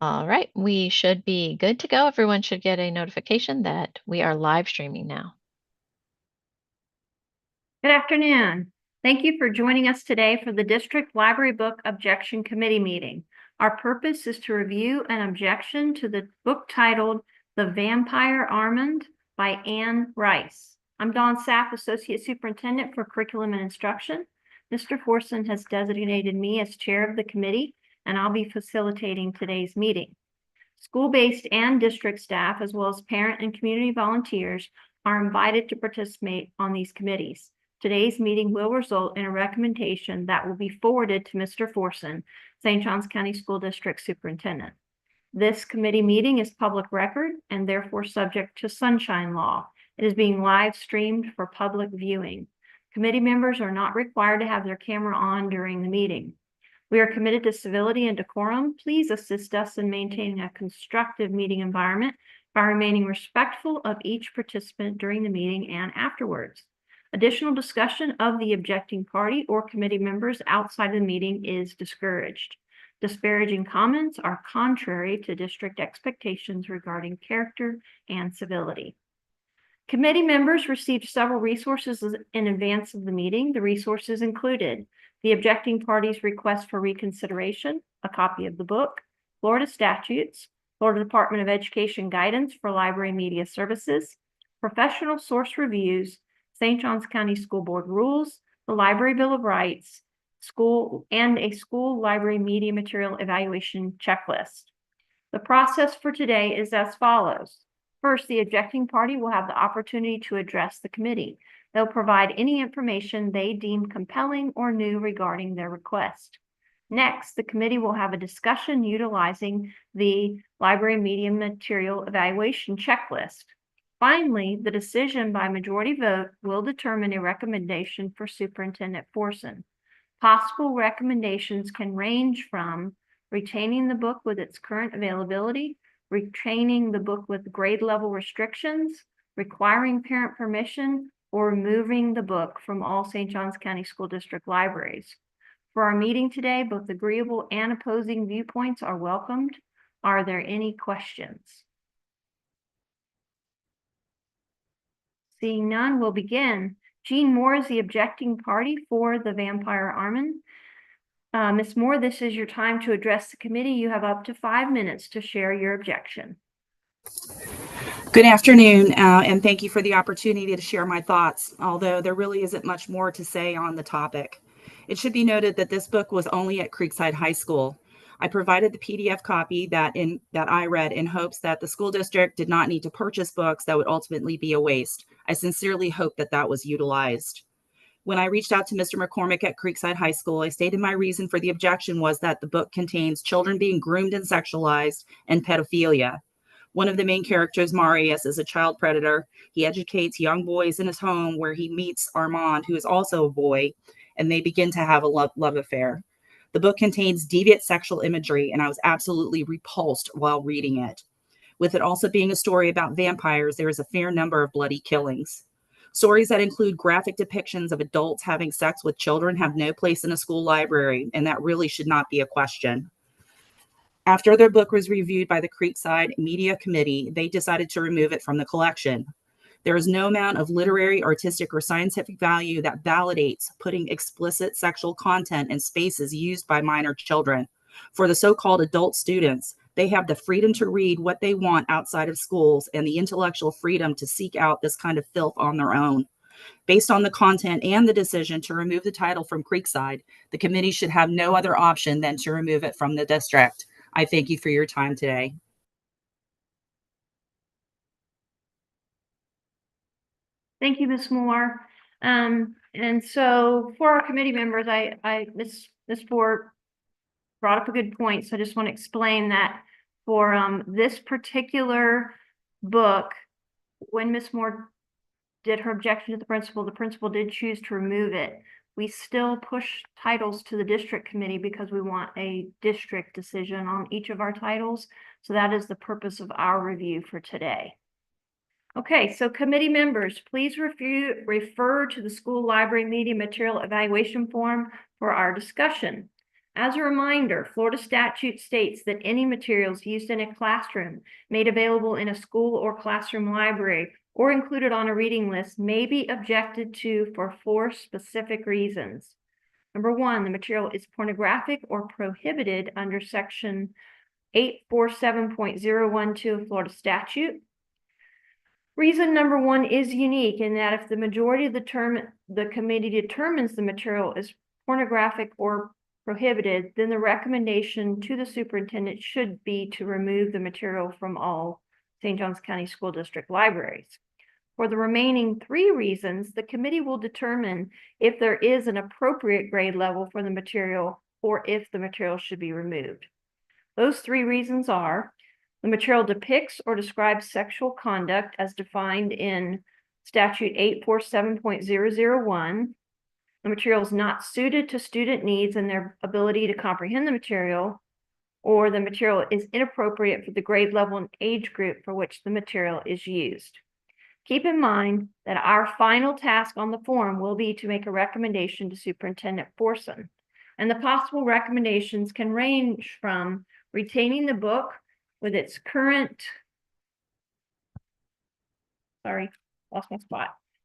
All right, we should be good to go. Everyone should get a notification that we are live streaming now. Good afternoon. Thank you for joining us today for the District Library Book Objection Committee meeting. Our purpose is to review an objection to the book titled The Vampire Armand by Anne Rice. I'm Dawn Sapp, Associate Superintendent for Curriculum and Instruction. Mr. Forson has designated me as chair of the committee, and I'll be facilitating today's meeting. School-based and district staff, as well as parent and community volunteers, are invited to participate on these committees. Today's meeting will result in a recommendation that will be forwarded to Mr. Forson, St. Johns County School District Superintendent. This committee meeting is public record and therefore subject to sunshine law. It is being live streamed for public viewing. Committee members are not required to have their camera on during the meeting. We are committed to civility and decorum. Please assist us in maintaining a constructive meeting environment by remaining respectful of each participant during the meeting and afterwards. Additional discussion of the objecting party or committee members outside the meeting is discouraged. Disparaging comments are contrary to district expectations regarding character and civility. Committee members received several resources in advance of the meeting. The resources included the objecting party's request for reconsideration, a copy of the book, Florida statutes, Florida Department of Education guidance for library media services, professional source reviews, St. Johns County School Board rules, the Library Bill of Rights, a school library media material evaluation checklist. The process for today is as follows. First, the objecting party will have the opportunity to address the committee. They'll provide any information they deem compelling or new regarding their request. Next, the committee will have a discussion utilizing the library media material evaluation checklist. Finally, the decision by majority vote will determine a recommendation for Superintendent Forson. Possible recommendations can range from retaining the book with its current availability, retaining the book with grade level restrictions, requiring parent permission, or removing the book from all St. Johns County School District libraries. For our meeting today, both agreeable and opposing viewpoints are welcomed. Are there any questions? Seeing none, we'll begin. Jean Moore is the objecting party for the Vampire Armand. Ms. Moore, this is your time to address the committee. You have up to 5 minutes to share your objection. Good afternoon, and thank you for the opportunity to share my thoughts, although there really isn't much more to say on the topic. It should be noted that this book was only at Creekside High School. I provided the PDF copy that I read in hopes that the school district did not need to purchase books that would ultimately be a waste. I sincerely hope that that was utilized. When I reached out to Mr. McCormick at Creekside High School, I stated my reason for the objection was that the book contains children being groomed and sexualized and pedophilia. One of the main characters, Marius, is a child predator. He educates young boys in his home where he meets Armand, who is also a boy, and they begin to have a love affair. The book contains deviant sexual imagery, and I was absolutely repulsed while reading it. With it also being a story about vampires, there is a fair number of bloody killings. Stories that include graphic depictions of adults having sex with children have no place in a school library, and that really should not be a question. After their book was reviewed by the Creekside Media Committee, they decided to remove it from the collection. There is no amount of literary, artistic, or scientific value that validates putting explicit sexual content in spaces used by minor children. For the so-called adult students, they have the freedom to read what they want outside of schools and the intellectual freedom to seek out this kind of filth on their own. Based on the content and the decision to remove the title from Creekside, the committee should have no other option than to remove it from the district. I thank you for your time today. Thank you, Ms. Moore. And so for our committee members, Ms. Ford brought up a good point. So I just want to explain that for this particular book, when Ms. Moore did her objection to the principal did choose to remove it. We still push titles to the district committee because we want a district decision on each of our titles. So that is the purpose of our review for today. Okay, so committee members, please refer to the school library media material evaluation form for our discussion. As a reminder, Florida statute states that any materials used in a classroom, made available in a school or classroom library, or included on a reading list may be objected to for 4 specific reasons. Number 1, the material is pornographic or prohibited under Section 847.012 of Florida statute. Reason number 1 is unique in that if the majority of the committee determines the material is pornographic or prohibited, then the recommendation to the superintendent should be to remove the material from all St. Johns County School District libraries. For the remaining 3 reasons, the committee will determine if there is an appropriate grade level for the material or if the material should be removed. Those 3 reasons are: the material depicts or describes sexual conduct as defined in Statute 847.001. The material is not suited to student needs and their ability to comprehend the material, or the material is inappropriate for the grade level and age group for which the material is used. Keep in mind that our final task on the form will be to make a recommendation to Superintendent Forson, and the possible recommendations can range from retaining the book with its current,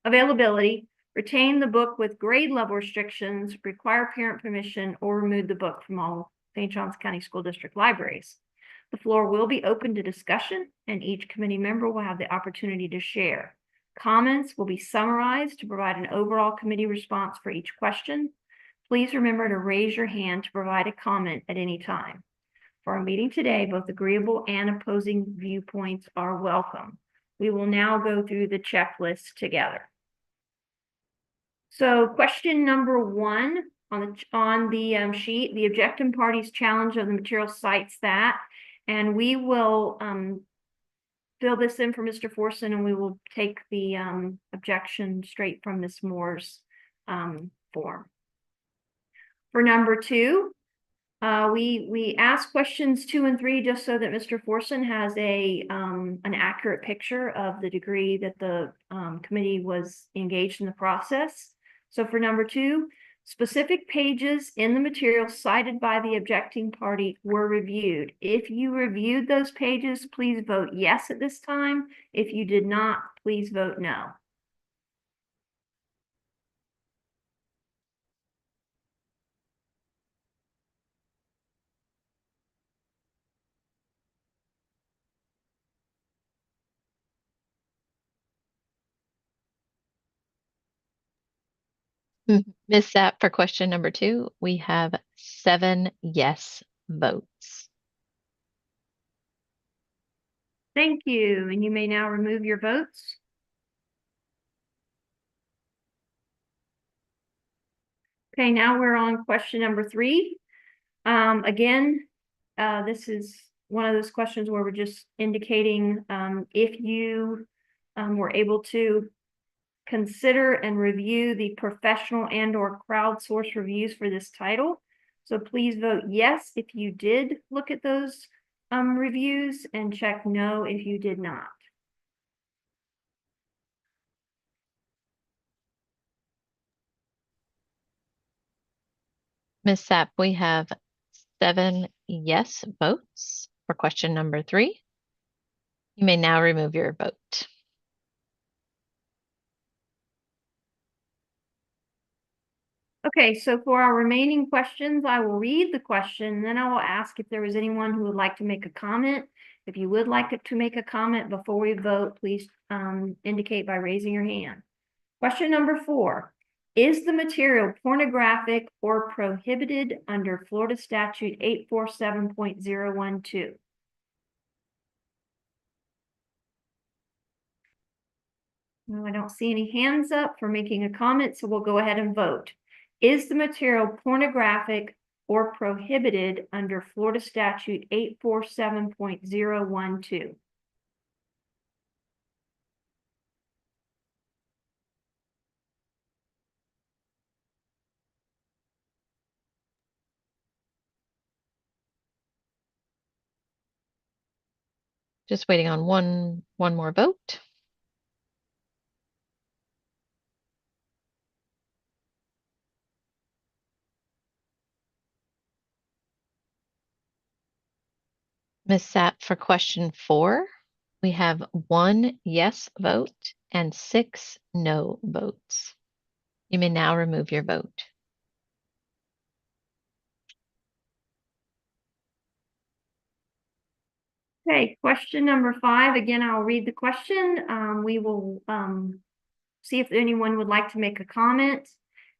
availability, retain the book with grade level restrictions, require parent permission, or remove the book from all St. Johns County School District libraries. The floor will be open to discussion, and each committee member will have the opportunity to share. Comments will be summarized to provide an overall committee response for each question. Please remember to raise your hand to provide a comment at any time. For our meeting today, both agreeable and opposing viewpoints are welcome. We will now go through the checklist together. So question number 1 on the sheet, the objecting party's challenge of the material cites that, and we will fill this in for Mr. Forson, and we will take the objection straight from Ms. Moore's form. For number 2, we ask questions 2 and 3 just so that Mr. Forson has an accurate picture of the degree that the committee was engaged in the process. So for number 2, specific pages in the material cited by the objecting party were reviewed. If you reviewed those pages, please vote yes at this time. If you did not, please vote no. Ms. Sapp, for question number 2, we have 7 yes votes. Thank you, and you may now remove your votes. Okay, now we're on question number 3. Again, this is one of those questions where we're just indicating if you were able to consider and review the professional and/or crowdsourced reviews for this title. So please vote yes if you did look at those reviews, and check no if you did not. Ms. Sapp, we have 7 yes votes for question number 3. You may now remove your vote. Okay, so for our remaining questions, I will read the question, then I will ask if there is anyone who would like to make a comment. If you would like to make a comment before we vote, please indicate by raising your hand. Question number 4. Is the material pornographic or prohibited under Florida Statute 847.012? No, I don't see any hands up for making a comment, so we'll go ahead and vote. Is the material pornographic or prohibited under Florida Statute 847.012? Just waiting on one more vote. Ms. Sapp, for question 4, we have 1 yes vote and 6 no votes. You may now remove your vote. Okay, question number 5. Again, I'll read the question. We will see if anyone would like to make a comment.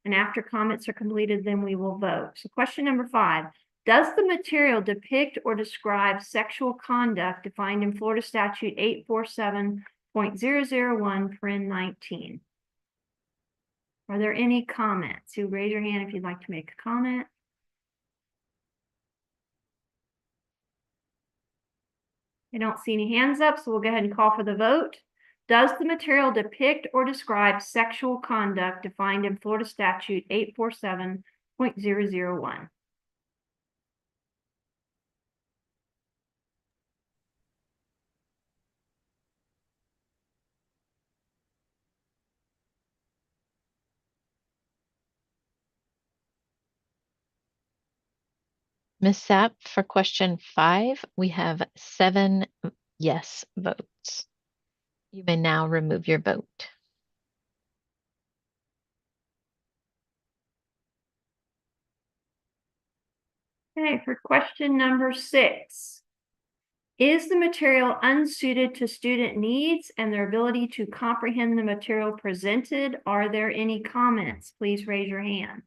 And after comments are completed, then we will vote. So question number 5. Does the material depict or describe sexual conduct defined in Florida Statute 847.001, paren 19? Are there any comments? You raise your hand if you'd like to make a comment. I don't see any hands up, so we'll go ahead and call for the vote. Does the material depict or describe sexual conduct defined in Florida Statute 847.001? Ms. Sapp, for question 5, we have 7 yes votes. You may now remove your vote. Okay, for question number 6. Is the material unsuited to student needs and their ability to comprehend the material presented? Are there any comments? Please raise your hand.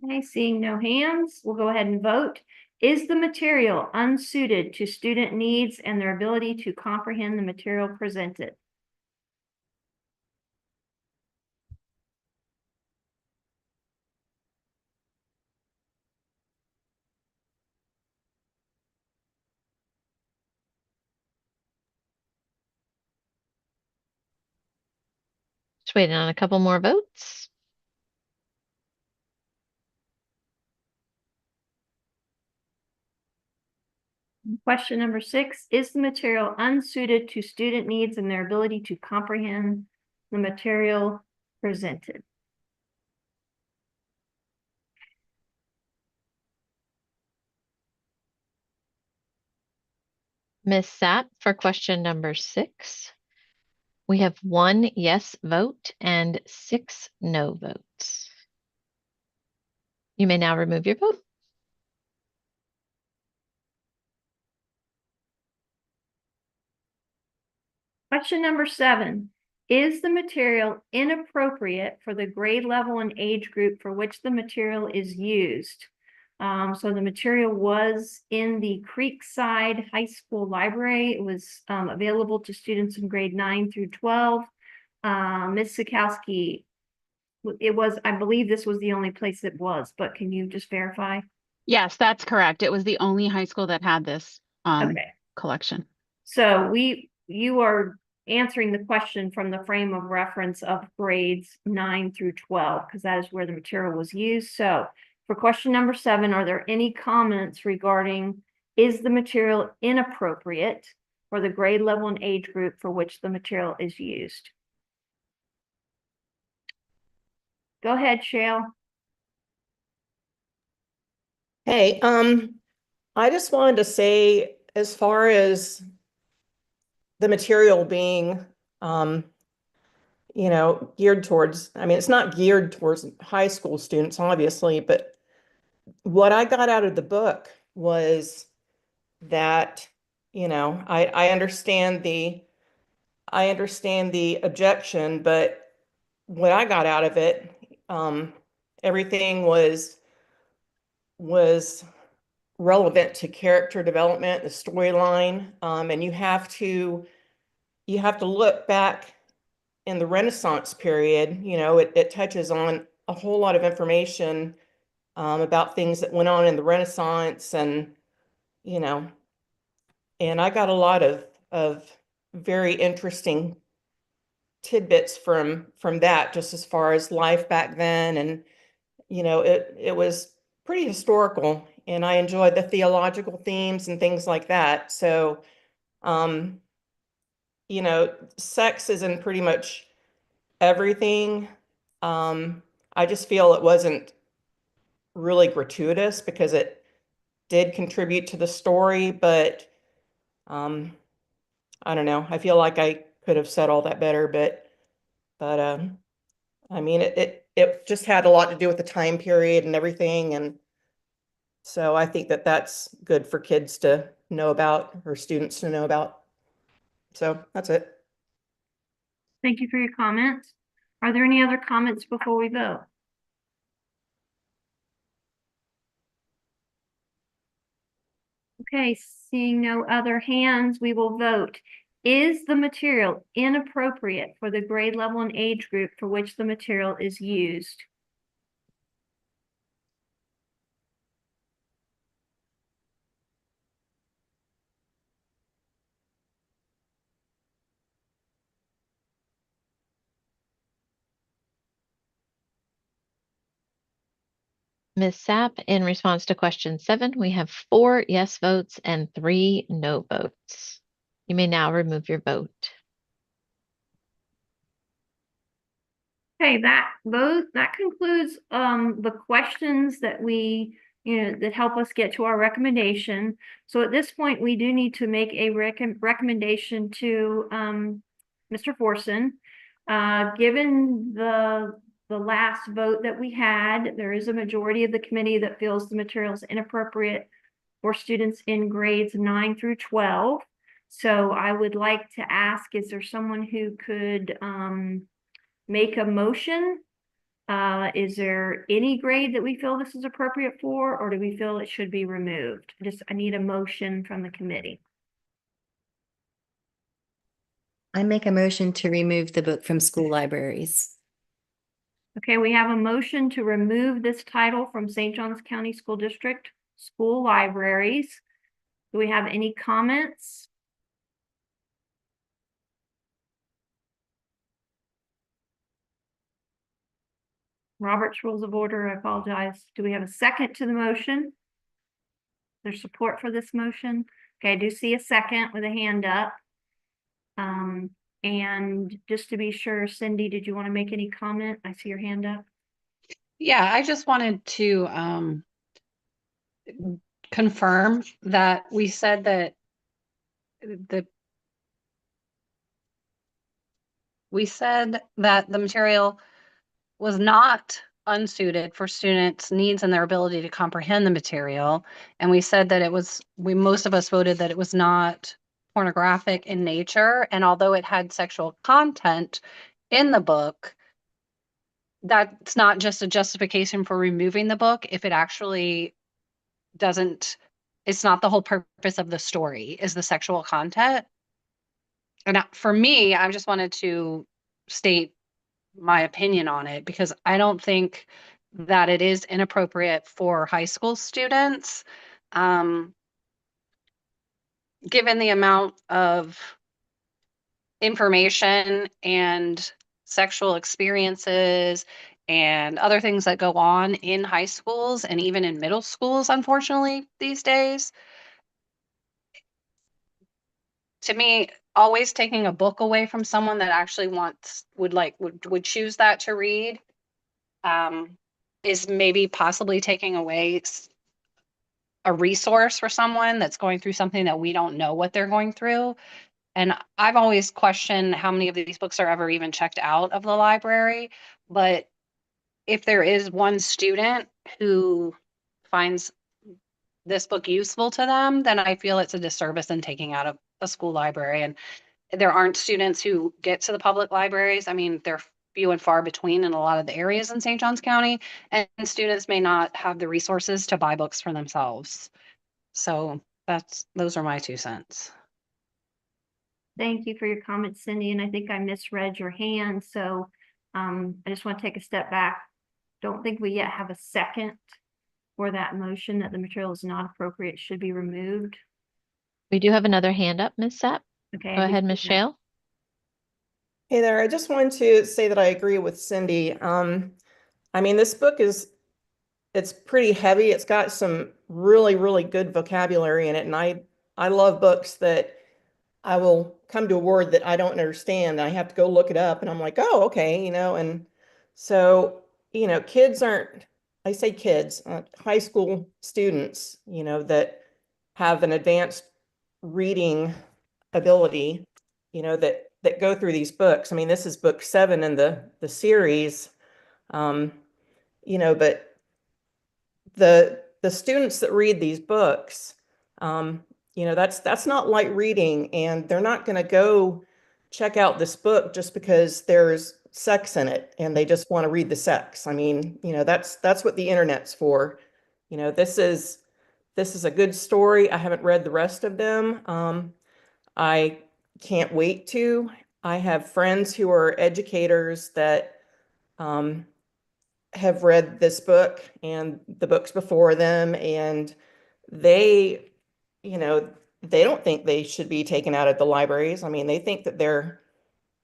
Okay, seeing no hands, we'll go ahead and vote. Is the material unsuited to student needs and their ability to comprehend the material presented? Just waiting on a couple more votes. Question number 6, is the material unsuited to student needs and their ability to comprehend the material presented? Ms. Sapp, for question number 6, we have 1 yes vote and 6 no votes. You may now remove your vote. Question number 7, is the material inappropriate for the grade level and age group for which the material is used? So the material was in the Creekside High School library. It was available to students in grade 9 through 12. Ms. Sikowski, it was, I believe this was the only place it was, but can you just verify? Yes, that's correct. It was the only high school that had this Okay. collection. So you are answering the question from the frame of reference of grades 9 through 12, because that is where the material was used. So for question number 7, are there any comments regarding, is the material inappropriate for the grade level and age group for which the material is used? Go ahead, Shale. Hey, I just wanted to say, as far as the material being, geared towards, I mean, it's not geared towards high school students, obviously, but what I got out of the book was that, I understand the objection, but what I got out of it, everything was relevant to character development, the storyline, and you have to look back in the Renaissance period. It touches on a whole lot of information about things that went on in the Renaissance, and and I got a lot of very interesting tidbits from that, just as far as life back then. And it was pretty historical, and I enjoyed the theological themes and things like that. So, sex is in pretty much everything. I just feel it wasn't really gratuitous because it did contribute to the story, but I don't know. I feel like I could have said all that better, but I mean, it just had a lot to do with the time period and everything, and so I think that that's good for kids to know about or students to know about. So that's it. Thank you for your comments. Are there any other comments before we vote? Okay, seeing no other hands, we will vote. Is the material inappropriate for the grade level and age group for which the material is used? Ms. Sapp, in response to question 7, we have 4 yes votes and 3 no votes. You may now remove your vote. Okay, that concludes the questions that we, that help us get to our recommendation. So at this point, we do need to make a recommendation to Mr. Forson. Given the last vote that we had, there is a majority of the committee that feels the material is inappropriate for students in grades 9 through 12. So I would like to ask, is there someone who could make a motion? Is there any grade that we feel this is appropriate for, or do we feel it should be removed? I need a motion from the committee. I make a motion to remove the book from school libraries. Okay, we have a motion to remove this title from St. Johns County School District school libraries. Do we have any comments? Robert's Rules of Order, I apologize. Do we have a second to the motion? There's support for this motion? Okay, I do see a second with a hand up. And just to be sure, Cindy, did you want to make any comment? I see your hand up. Yeah, I just wanted to confirm that we said that the material was not unsuited for students' needs and their ability to comprehend the material. And we said that most of us voted that it was not pornographic in nature. And although it had sexual content in the book, that's not just a justification for removing the book if it actually doesn't, it's not the whole purpose of the story is the sexual content. And for me, I just wanted to state my opinion on it because I don't think that it is inappropriate for high school students. Given the amount of information and sexual experiences and other things that go on in high schools and even in middle schools, unfortunately, these days. To me, always taking a book away from someone that actually would choose that to read is maybe possibly taking away a resource for someone that's going through something that we don't know what they're going through. And I've always questioned how many of these books are ever even checked out of the library. But if there is one student who finds this book useful to them, then I feel it's a disservice in taking out of a school library. And there aren't students who get to the public libraries. I mean, they're few and far between in a lot of the areas in St. Johns County, and students may not have the resources to buy books for themselves. So those are my 2 cents. Thank you for your comments, Cindy, and I think I misread your hand, so I just want to take a step back. Don't think we yet have a second for that motion that the material is not appropriate, should be removed. We do have another hand up, Ms. Sapp. Okay. Go ahead, Ms. Shale. Hey there, I just wanted to say that I agree with Cindy. I mean, this book it's pretty heavy. It's got some really, really good vocabulary in it. And I love books that I will come to a word that I don't understand. I have to go look it up and I'm like, oh, okay, and so, you know, kids aren't, I say kids, high school students, you know, that have an advanced reading ability, you know, that go through these books. I mean, this is book 7 in the series, you know, but the students that read these books, you know, that's not light reading, and they're not going to go check out this book just because there's sex in it and they just want to read the sex. I mean, you know, that's what the internet's for. You know, this is a good story. I haven't read the rest of them. I can't wait to. I have friends who are educators that have read this book and the books before them, and they, you know, they don't think they should be taken out of the libraries. I mean, they think that they're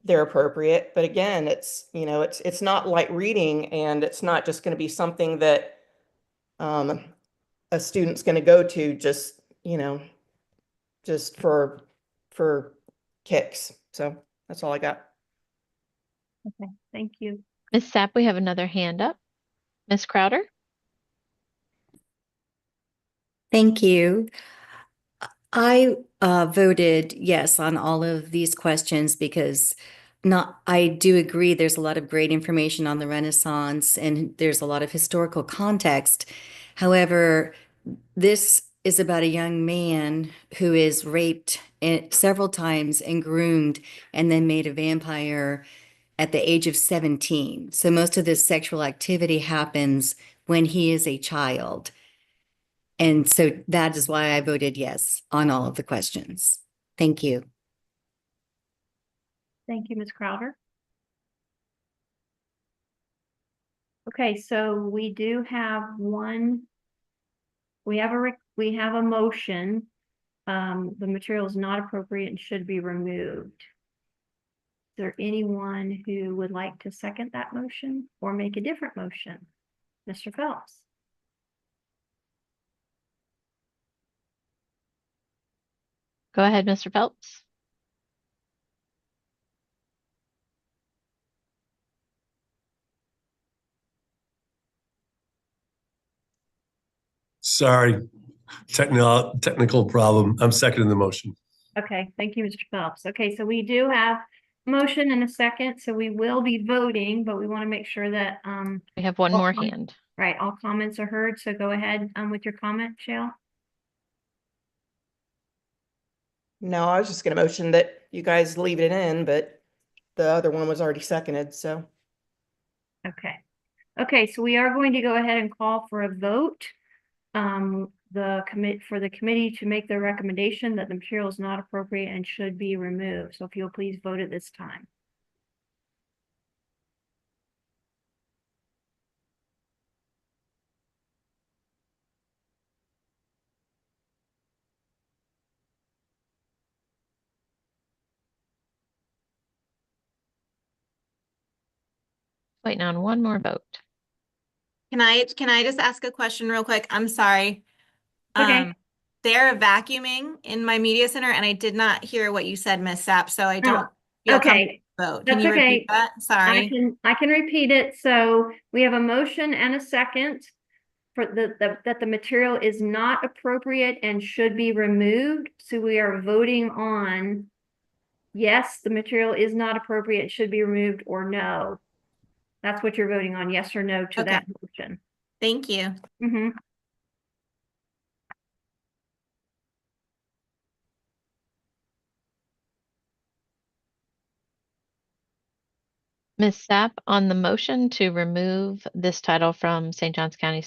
appropriate, but again, it's, you know, it's not light reading, and it's not just going to be something that a student's going to go to just, you know, just for kicks. So that's all I got. Okay, thank you. Ms. Sapp, we have another hand up. Ms. Crowder? Thank you. I voted yes on all of these questions because I do agree there's a lot of great information on the Renaissance and there's a lot of historical context. However, this is about a young man who is raped several times and groomed and then made a vampire at the age of 17. So most of this sexual activity happens when he is a child. And so that is why I voted yes on all of the questions. Thank you. Thank you, Ms. Crowder. Okay, so we do have we have a motion. The material is not appropriate and should be removed. Is there anyone who would like to second that motion or make a different motion? Mr. Phelps? Go ahead, Mr. Phelps. Sorry, technical problem. I'm seconding the motion. Okay, thank you, Mr. Phelps. Okay, so we do have a motion and a second, so we will be voting, but we want to make sure that We have one all more com- hand. right, all comments are heard. So go ahead with your comment, Shale. No, I was just going to motion that you guys leave it in, but the other one was already seconded, so. Okay. Okay, so we are going to go ahead and call for a vote. For the committee to make the recommendation that the material is not appropriate and should be removed. So if you'll please vote at this time. Waiting on one more vote. Can I just ask a question real quick? I'm sorry. Okay. They're vacuuming in my media center and I did not hear what you said, Miss Sapp, so I don't feel comfortable Okay. to vote. Can That's you okay. repeat that? Sorry. I can repeat it. So we have a motion and a second for that the material is not appropriate and should be removed. So we are voting on yes, the material is not appropriate, should be removed, or no. That's what you're voting on, yes or no to Okay. that motion. Thank you. Mhm. Ms. Sapp, on the motion to remove this title from St. Johns County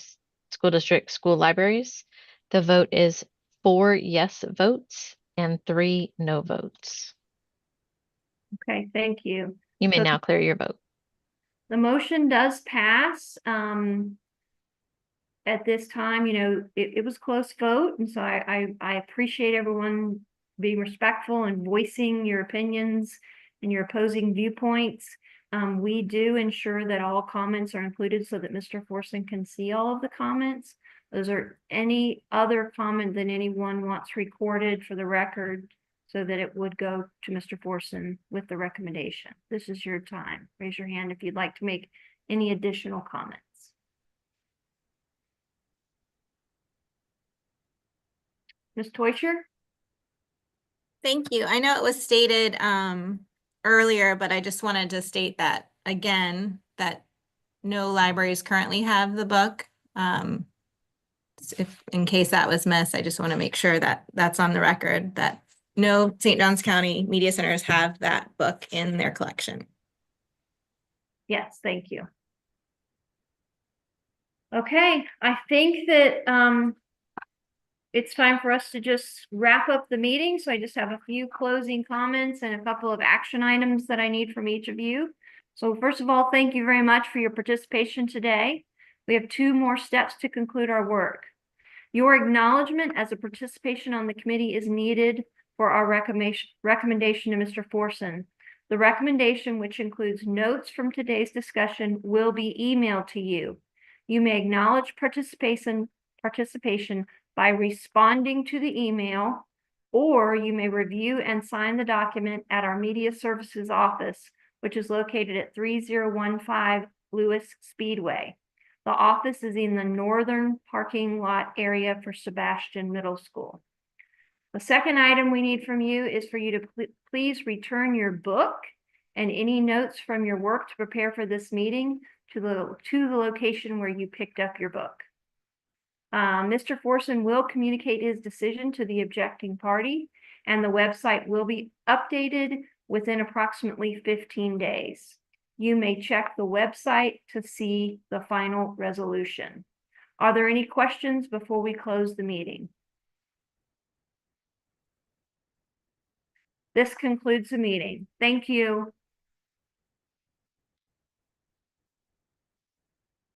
School District School Libraries, the vote is 4 yes votes and 3 no votes. Okay, thank you. You may So now clear your vote. the motion does pass. At this time, you know, it was close vote, and so I appreciate everyone being respectful and voicing your opinions and your opposing viewpoints. We do ensure that all comments are included so that Mr. Forson can see all of the comments. Those are any other comment than anyone wants recorded for the record so that it would go to Mr. Forson with the recommendation. This is your time. Raise your hand if you'd like to make any additional comments? Ms. Teuscher? Thank you. I know it was stated earlier, but I just wanted to state that again, that no libraries currently have the book. If in case that was missed, I just want to make sure that that's on the record, that no St. Johns County media centers have that book in their collection. Yes, thank you. Okay, I think that it's time for us to just wrap up the meeting. So I just have a few closing comments and a couple of action items that I need from each of you. So first of all, thank you very much for your participation today. We have 2 more steps to conclude our work. Your acknowledgement as a participation on the committee is needed for our recommendation to Mr. Forson. The recommendation, which includes notes from today's discussion, will be emailed to you. You may acknowledge participation by responding to the email, or you may review and sign the document at our Media Services office, which is located at 3015 Lewis Speedway. The office is in the northern parking lot area for Sebastian Middle School. The second item we need from you is for you to please return your book and any notes from your work to prepare for this meeting to the location where you picked up your book. Mr. Forson will communicate his decision to the objecting party, and the website will be updated within approximately 15 days. You may check the website to see the final resolution. Are there any questions before we close the meeting? This concludes the meeting. Thank you.